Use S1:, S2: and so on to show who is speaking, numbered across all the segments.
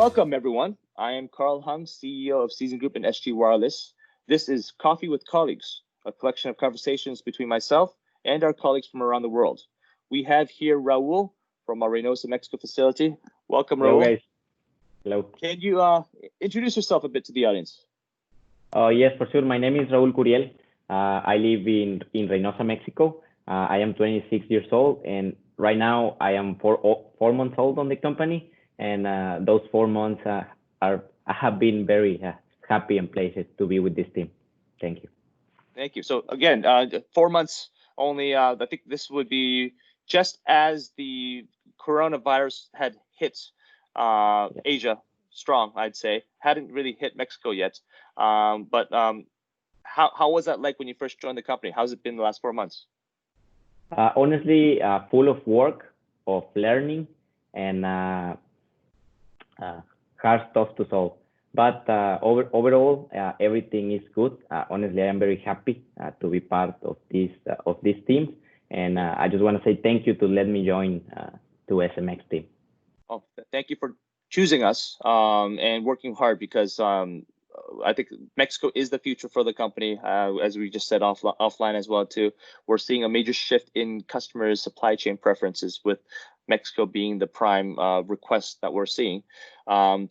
S1: Welcome, everyone. I am Carl Hung, CEO of Season Group and SG Wireless. This is Coffee with Colleagues, a collection of conversations between myself and our colleagues from around the world. We have here Raul from our Reynosa, Mexico facility. Welcome,
S2: Hello,
S1: Raul.
S2: guys. Hello.
S1: Can you introduce yourself a bit to the audience?
S2: Yes, for sure. My name is Raul Curiel. I live in Reynosa, Mexico. I am 26 years old, and right now I am 4 months old on the company. And those 4 months I have been very happy and pleased to be with this team. Thank you.
S1: Thank you. So again, 4 months only. I think this would be just as the coronavirus had hit Asia strong, I'd say. Hadn't really hit Mexico yet. But how was that like when you first joined the company? How's it been the last 4 months?
S2: Honestly, full of work, of learning, and hard stuff to solve. But overall, everything is good. Honestly, I am very happy to be part of this team, and I just want to say thank you to let me join to SMX team.
S1: Oh, thank you for choosing us and working hard, because I think Mexico is the future for the company, as we just said offline as well too. We're seeing a major shift in customers' supply chain preferences, with Mexico being the prime request that we're seeing. Can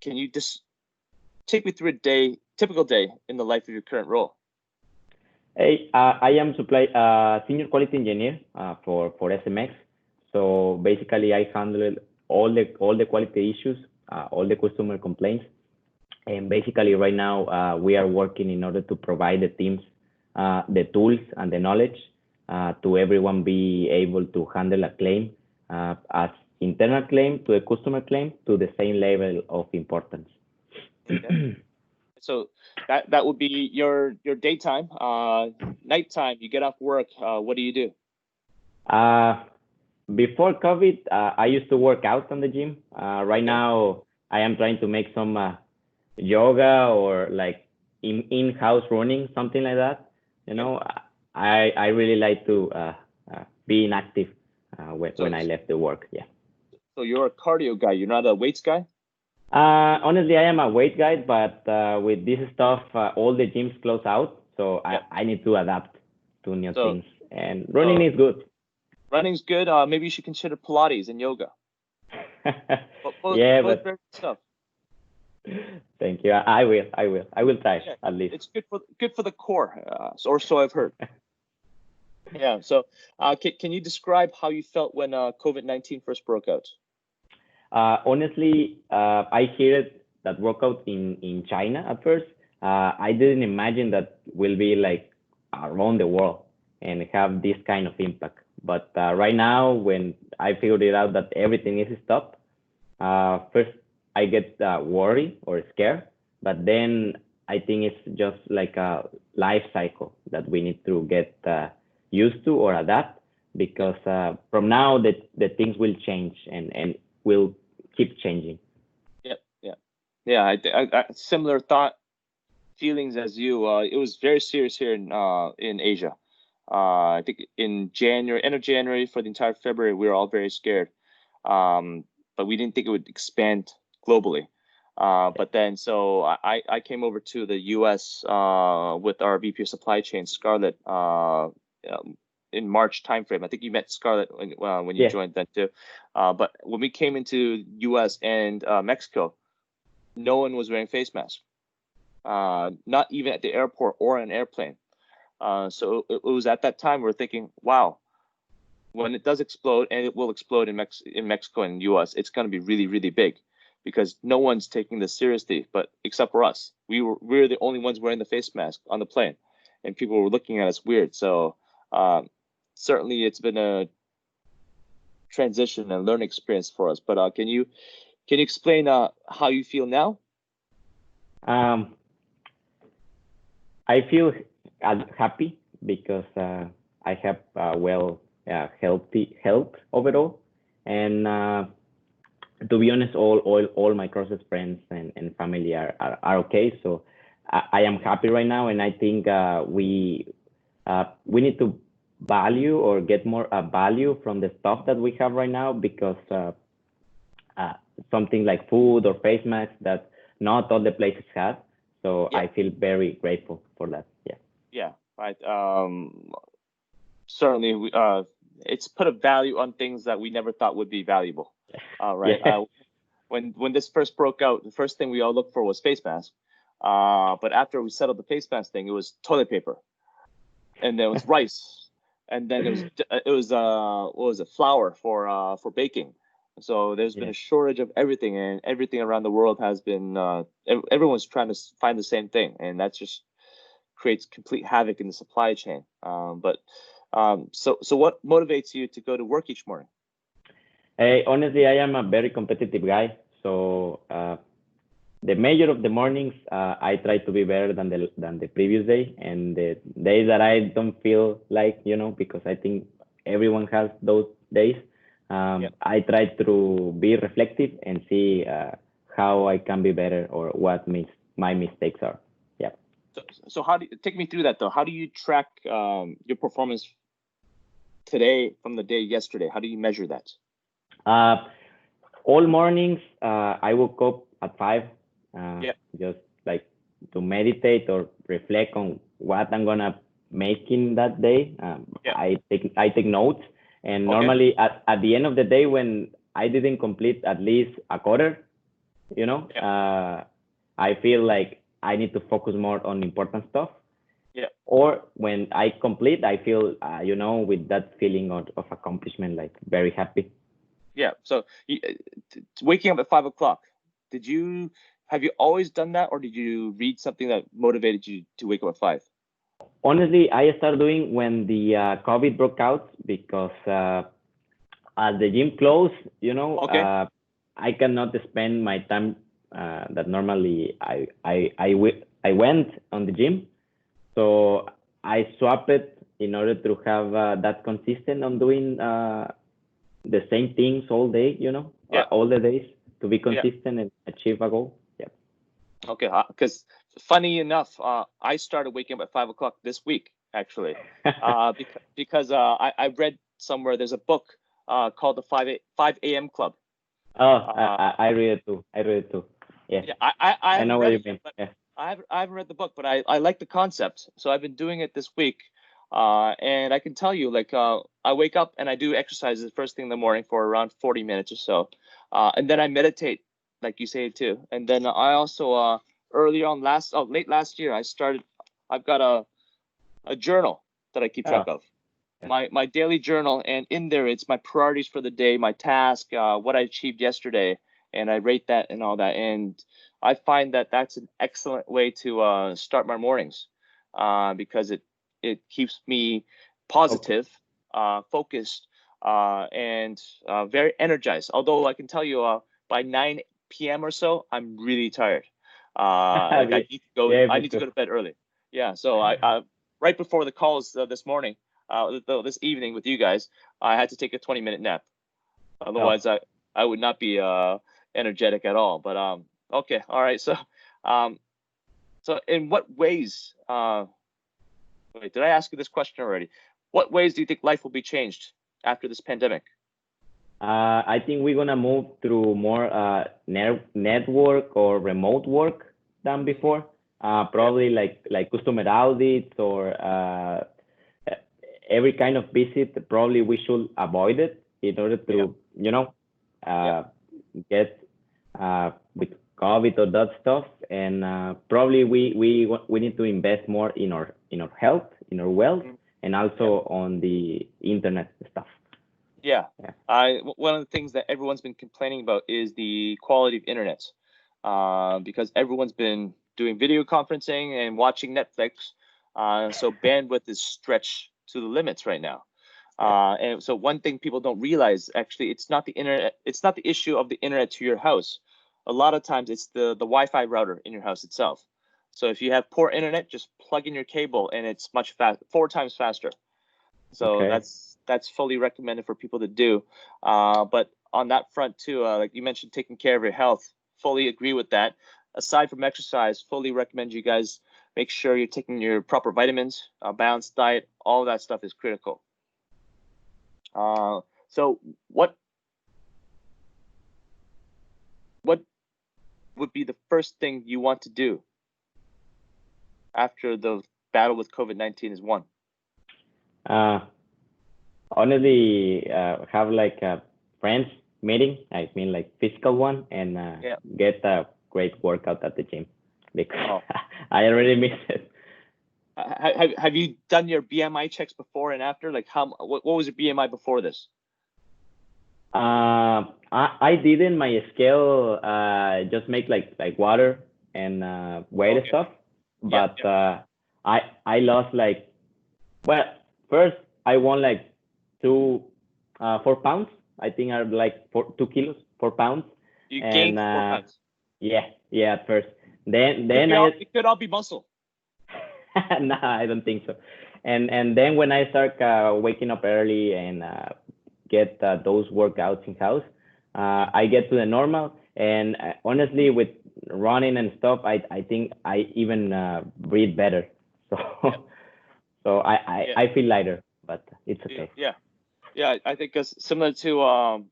S1: you just take me through a typical day in the life of your current role?
S2: Hey, I am senior quality engineer for SMX. So basically, I handle all the quality issues, all the customer complaints, and basically right now we are working in order to provide the teams the tools and the knowledge to everyone be able to handle a claim, as internal claim to a customer claim, to the same level of importance.
S1: Okay. So that would be your daytime. Nighttime, you get off work. What do you do?
S2: Before COVID, I used to work out on the gym. Right now, I am trying to make some yoga or like in-house running, something like that. You know, I really like to be inactive when I left the work. Yeah.
S1: So you're a cardio guy. You're not a weights guy?
S2: Honestly, I am a weight guy, but with this stuff, all the gyms close out, so I need to adapt to new things. And running is good.
S1: Running's good. Maybe you should consider Pilates and yoga. Both very stuff.
S2: Thank you. I will try at least.
S1: It's good for the core, or so I've heard. Yeah. So, can you describe how you felt when COVID-19 first broke out?
S2: Honestly, I heard that broke out in China at first. I didn't imagine that will be like around the world and have this kind of impact. But right now, when I figured it out that everything is stopped, first I get worried or scared, but then I think it's just like a life cycle that we need to get used to or adapt, because from now the things will change and will keep changing.
S1: Yeah. I similar feelings as you. It was very serious here in Asia. I think in end of January, for the entire February, we were all very scared. But we didn't think it would expand globally. But then, so I came over to the U.S. With our VP of Supply Chain, Scarlett, in March timeframe. I think you met Scarlett when you joined then too. But when we came into U.S. and Mexico, no one was wearing face masks. Not even at the airport or an airplane. So it was at that time we're thinking, wow, when it does explode, and it will explode in Mexico and U.S., it's going to be really, really big, because no one's taking this seriously, but except for us. We were the only ones wearing the face mask on the plane, and people were looking at us weird. So certainly it's been a transition and learning experience for us. But can you explain how you feel now?
S2: I feel happy because I have healthy health overall, and to be honest, all my closest friends and family are okay. So I am happy right now, and I think we need to value or get more value from the stuff that we have right now, because uh, something like food or face masks that not all the places have. So
S1: Yeah.
S2: I feel very grateful for that. Yeah.
S1: Yeah. Right. Certainly, it's put a value on things that we never thought would be valuable. Right.
S2: Yeah.
S1: When this first broke out, the first thing we all looked for was face masks. But after we settled the face mask thing, it was toilet paper, and then it was rice, and then what was it, flour for baking. So there's been
S2: Yeah.
S1: a shortage of everything, and everything around the world has been everyone's trying to find the same thing, and that just creates complete havoc in the supply chain. So what motivates you to go to work each morning?
S2: Honestly, I am a very competitive guy. So the major of the mornings, I try to be better than the previous day, and the days that I don't feel like, because I think everyone has those days.
S1: Yeah.
S2: I try to be reflective and see how I can be better or what my mistakes are. Yeah.
S1: So how do you take me through that though? How do you track your performance today from the day yesterday? How do you measure that?
S2: Uh, all mornings, I woke up at 5,
S1: Yeah.
S2: just like to meditate or reflect on what I'm gonna make in that day.
S1: Yeah.
S2: I take notes, and
S1: Okay.
S2: normally at the end of the day, when I didn't complete at least a quarter,
S1: Yeah.
S2: I feel like I need to focus more on important stuff.
S1: Yeah.
S2: Or when I complete, I feel with that feeling of accomplishment, like very happy.
S1: Yeah. So waking up at 5 o'clock, have you always done that, or did you read something that motivated you to wake up at 5?
S2: Honestly, I started doing when the COVID broke out because as the gym closed,
S1: Okay.
S2: I cannot spend my time that normally I went on the gym. So I swapped it in order to have that consistent on doing the same things all day,
S1: Yeah.
S2: all the days to be
S1: Yeah.
S2: consistent and achieve a goal. Yeah.
S1: Okay. Because funny enough, I started waking up at 5 o'clock this week actually, because I read somewhere there's a book called the 5 a.m. Club.
S2: Oh,
S1: Uh,
S2: I read it too. I read it too. Yeah.
S1: yeah, I
S2: I know
S1: haven't
S2: what
S1: read
S2: you
S1: it yet,
S2: mean.
S1: but
S2: Yeah.
S1: I haven't read the book, but I like the concept. So I've been doing it this week. And I can tell you, like, I wake up and I do exercises the first thing in the morning for around 40 minutes or so. And then I meditate, like you say too. And then I also, late last year, I've got a journal that I keep
S2: Oh,
S1: track of.
S2: yeah.
S1: My daily journal, and in there it's my priorities for the day, my task, what I achieved yesterday, and I rate that and all that. And I find that that's an excellent way to start my mornings, because it keeps me
S2: Okay.
S1: positive, focused, and very energized. Although I can tell you, by 9 p.m. or so, I'm really tired. Like
S2: Yeah, yeah,
S1: I
S2: me
S1: need to
S2: too.
S1: go to bed early. Yeah, so I right before the calls this morning, this evening with you guys, I had to take a 20-minute nap.
S2: Oh,
S1: Otherwise, I would not be energetic at all. But okay, all right. Um, so in what ways? Wait, did I ask you this question already? What ways do you think life will be changed after this pandemic?
S2: I think we're gonna move through more network or remote work than before.
S1: Yeah,
S2: Probably like customer audits or every kind of visit. Probably we should avoid it in order
S1: yeah,
S2: to
S1: yeah,
S2: uh, get with COVID or that stuff. And probably we need to invest more in our health, in our wealth,
S1: mm,
S2: and
S1: yeah.
S2: also on the internet stuff.
S1: Yeah.
S2: Yeah.
S1: One of the things that everyone's been complaining about is the quality of internet, because everyone's been doing video conferencing and watching Netflix. So bandwidth is stretched to the limits right now.
S2: Yeah.
S1: And so one thing people don't realize, actually, it's not the internet. It's not the issue of the internet to your house. A lot of times it's the Wi-Fi router in your house itself. So if you have poor internet, just plug in your cable and it's much 4 times faster. So
S2: Okay.
S1: that's fully recommended for people to do. But on that front too, like you mentioned, taking care of your health, fully agree with that. Aside from exercise, fully recommend you guys make sure you're taking your proper vitamins, balanced diet. All of that stuff is critical. So what would be the first thing you want to do after the battle with COVID-19 is won?
S2: Honestly, have like a friends meeting. I mean, like physical one, and get a great workout at the gym because I already miss it.
S1: Have you done your BMI checks before and after? Like, what was your BMI before this?
S2: I did in my scale just make like water and weight and stuff, but I lost like, well, first I won like 4 pounds. I think are like 2 kilos, 4 pounds.
S1: You gained 4 pounds.
S2: Yeah, at first. Then
S1: it could all be muscle.
S2: No, I don't think so. And then when I start waking up early and get those workouts in house, I get to the normal. And honestly, with running and stuff, I think I even breathe better. So I feel lighter, but it's okay.
S1: Yeah. I think similar to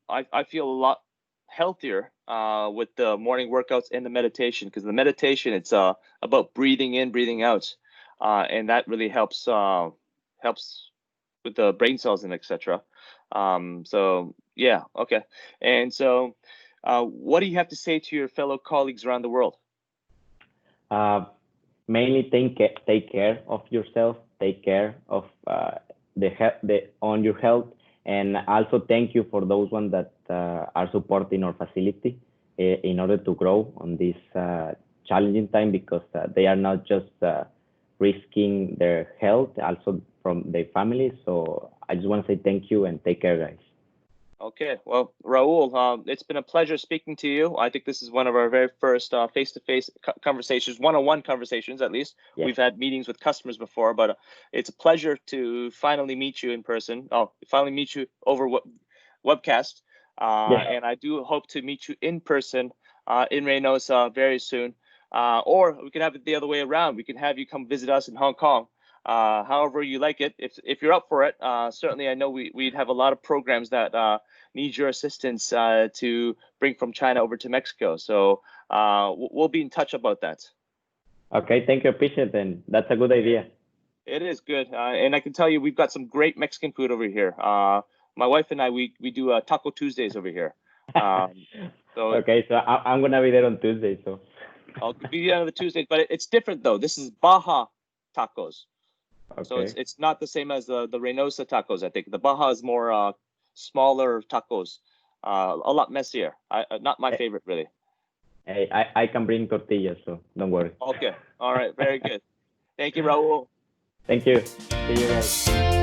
S1: I feel a lot healthier with the morning workouts and the meditation, because the meditation, it's about breathing in, breathing out, and that really helps with the brain cells and etc. So yeah, okay. And so what do you have to say to your fellow colleagues around the world?
S2: Mainly take care of yourself, take care of on your health, and also thank you for those ones that are supporting our facility in order to grow on this challenging time, because they are not just risking their health, also from their families. So I just want to say thank you and take care, guys.
S1: Okay, well, Raul, it's been a pleasure speaking to you. I think this is one of our very first face-to-face conversations, one-on-one conversations, at least. Yeah. We've had meetings with customers before, but it's a pleasure to finally meet you in person. Finally meet you over webcast. And I do hope to meet you in person in Reynosa very soon. Or we can have it the other way around. We can have you come visit us in Hong Kong. However you like it. If you're up for it, certainly I know we'd have a lot of programs that need your assistance to bring from China over to Mexico. So we'll be in touch about that.
S2: Okay, thank you, appreciate it. And that's a good idea.
S1: It is good, and I can tell you we've got some great Mexican food over here. My wife and I, we do Taco Tuesdays over here.
S2: Okay, so I'm gonna be there on Tuesday. So
S1: I'll be there on the Tuesdays, but it's different though. This is Baja tacos. Okay. So it's not the same as the Reynosa tacos. I think the Baja is more smaller tacos, a lot messier. Not my favorite, really.
S2: Hey, I can bring tortillas, so don't worry.
S1: Okay, all right, very good. Thank you, Raul.
S2: Thank you. See you guys.